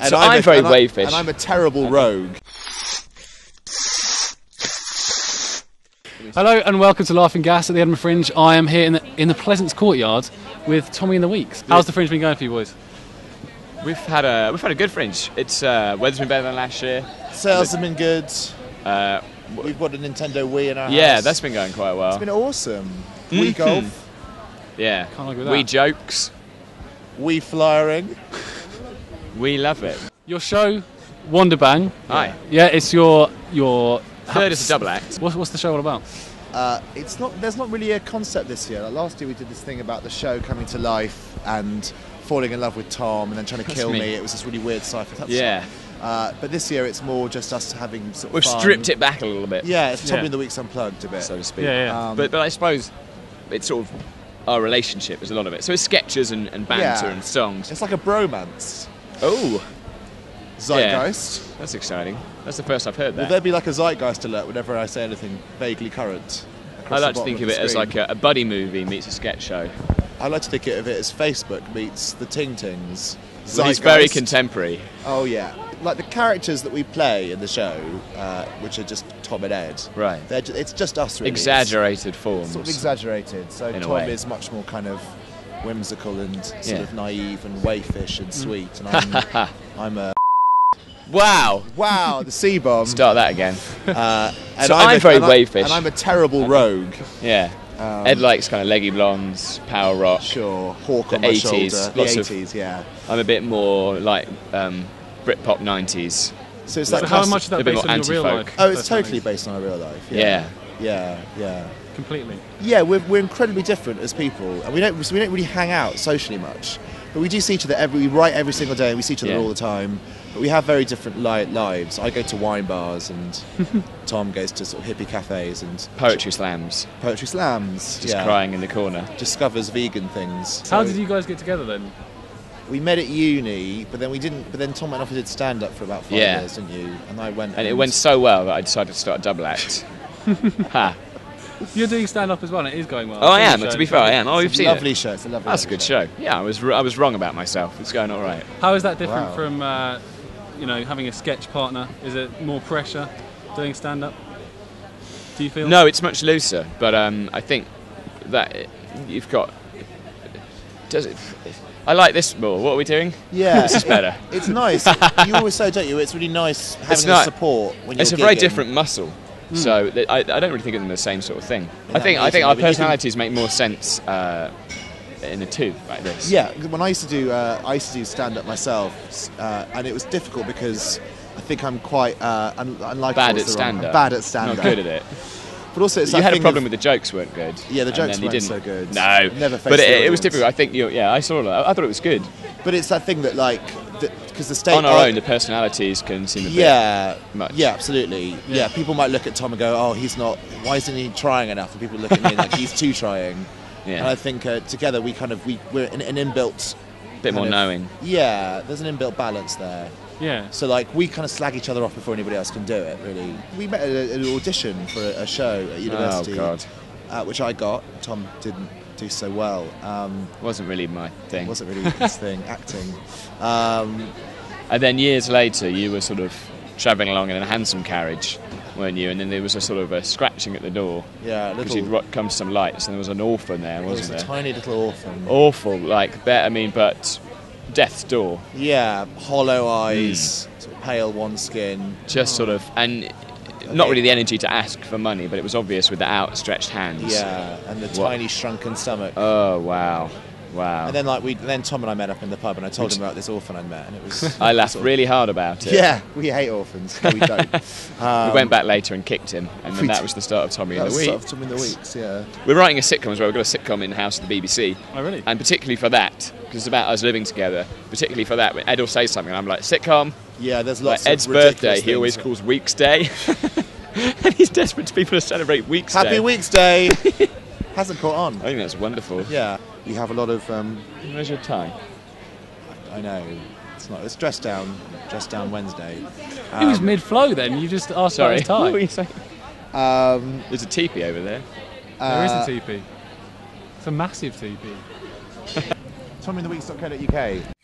So I'm very wavefish. And I'm a terrible rogue. Hello and welcome to Laughing Gas at the Edinburgh Fringe. I am here in the Pleasance Courtyard with Tommy and the Weeks. How's the Fringe been going for you boys? We've had a good Fringe. It's weather's been better than last year. Sales have been good. We've got a Nintendo Wii in our house. Yeah, that's been going quite well. It's been awesome. Wii golf. Yeah. Can't argue with that. Wii jokes. Wii flyering. We love it. Your show, Wonderbang. Hi. Yeah, it's your Third is a double act. What's the show all about? There's not really a concept this year. Like last year we did this thing about the show coming to life and falling in love with Tom and then trying to kill me. It was this really weird sci-fi. Yeah. But this year it's more just us having sort of We've fun. stripped it back a little bit. Yeah, it's Tommy and the Weeks unplugged a bit. So to speak. Yeah. But I suppose it's sort of our relationship is a lot of it. So it's sketches and banter and songs. It's like a bromance. Oh. Zeitgeist. Yeah. That's exciting. That's the first I've heard that. Will there be like a zeitgeist alert whenever I say anything vaguely current? I like to think of it as like a buddy movie meets a sketch show. I like to think of it as Facebook meets the Ting Tings. Well, he's very contemporary. Oh yeah, like the characters that we play in the show, which are just Tom and Ed. Right. It's just us really. Exaggerated forms. Sort of exaggerated. So In a Tom way. is much more kind of whimsical and sort of naive and wayfish and sweet, and I'm a Wow. the C-bomb. Start that again. And So I'm very wavefish. And I'm a terrible rogue. Yeah. Ed likes kind of leggy blondes, power rock. Sure, hawk on The my 80s, shoulder. The lots of- 80s, yeah. I'm a bit more like Britpop 90s. So it's So that how classic- much is that a bit based more on your real anti-folk. life? Oh, it's totally personalities? based on our real life. Yeah. Yeah. Completely. Yeah, we're incredibly different as people, and we don't really hang out socially much. But we do see each other we write every single day, and we see each other all the time. But we have very different lives. I go to wine bars, and Tom goes to sort of hippie cafes and Poetry slams. poetry slams. Just crying in the corner. Discovers vegan things. How So did you guys get together then? We met at uni, but then we didn't. But then Tom went off and did stand up for about 5 Yeah. years, didn't you? And I went. And it went so well that I decided to start a double act. Ha. You're doing stand-up as well, and it is going well. Oh, I I've am. seen the To show. be fair, I am. Oh, It's we've a seen lovely it. show. It's a lovely. That's a good show. Yeah, I was wrong about myself. It's going all right. How is that different Wow. from having a sketch partner? Is it more pressure doing stand-up? Do you feel? No, it's much looser, but I think that you've got. Does it? I like this more. What are we doing? Yeah, This is better. It's nice. You always say, don't you? It's really nice having the nice. support when you're It's a very gigging. different muscle. So I don't really think of them as the same sort of thing. I that think amazing? our I mean, you can- personalities make more sense in a two like this. Yeah, when I used to do stand up myself, and it was difficult because I think I'm quite unlikable. Bad is at the wrong- stand-up. I'm bad at stand up. Not good at it. But also, it's You that had a thing problem of- with the jokes weren't good. Yeah, the and jokes then you weren't didn't. so good. No, Never faced but the it was audience. difficult. I think I saw that. I thought it was good. But it's that thing that because the state On our own, the personalities can seem a bit Yeah, much. yeah, absolutely. Yeah, people might look at Tom and go, "Oh, he's not. Why isn't he trying enough?" And people look at me like he's too trying. Yeah. And I think together we're an inbuilt. A bit more kind of- knowing. Yeah, there's an inbuilt balance there. Yeah. So like we kind of slag each other off before anybody else can do it. Really, we met at an audition for a show at university, Oh God, which I got. Tom didn't do so well. wasn't really my thing. Wasn't really his thing, acting. And then years later, you were sort of travelling along in a hansom carriage, weren't you? And then there was a sort of a scratching at the door. Yeah, Because little. you'd come to some lights, and there was an orphan there, It was wasn't a there? tiny little orphan. Awful, like but death's door. Yeah, hollow eyes, sort of pale one skin. Just sort of, and not really the energy to ask for money, but it was obvious with the outstretched hands. Yeah, and the What? tiny shrunken stomach. Oh wow. And then then Tom and I met up in the pub, and I told him about this orphan I'd met, and it was. I laughed sort of- really hard about it. Yeah, we hate orphans. No, we don't. We went back later and kicked him, and then we that did. was the start of Tommy That in the was Week. sort of Tom in the Weeks, yeah. We're writing a sitcom as well. We've got a sitcom in the house at the BBC. Oh, really? And particularly for that, because it's about us living together, particularly for that, when Ed will say something and I'm like, sitcom, Yeah, there's like lots Ed's of ridiculous birthday, he things. always calls Weeks Day. And he's desperate to people to celebrate Weeks Day. Happy Weeks Day! Hasn't caught on. I think that's wonderful. Yeah, we have a lot of. Where's your tie? I know, it's dress down Wednesday. He was mid-flow then. You just asked Sorry, about his tie. what were you saying? Um, There's a teepee over there. There is a teepee. It's a massive teepee. TommyInTheWeeks.co.uk.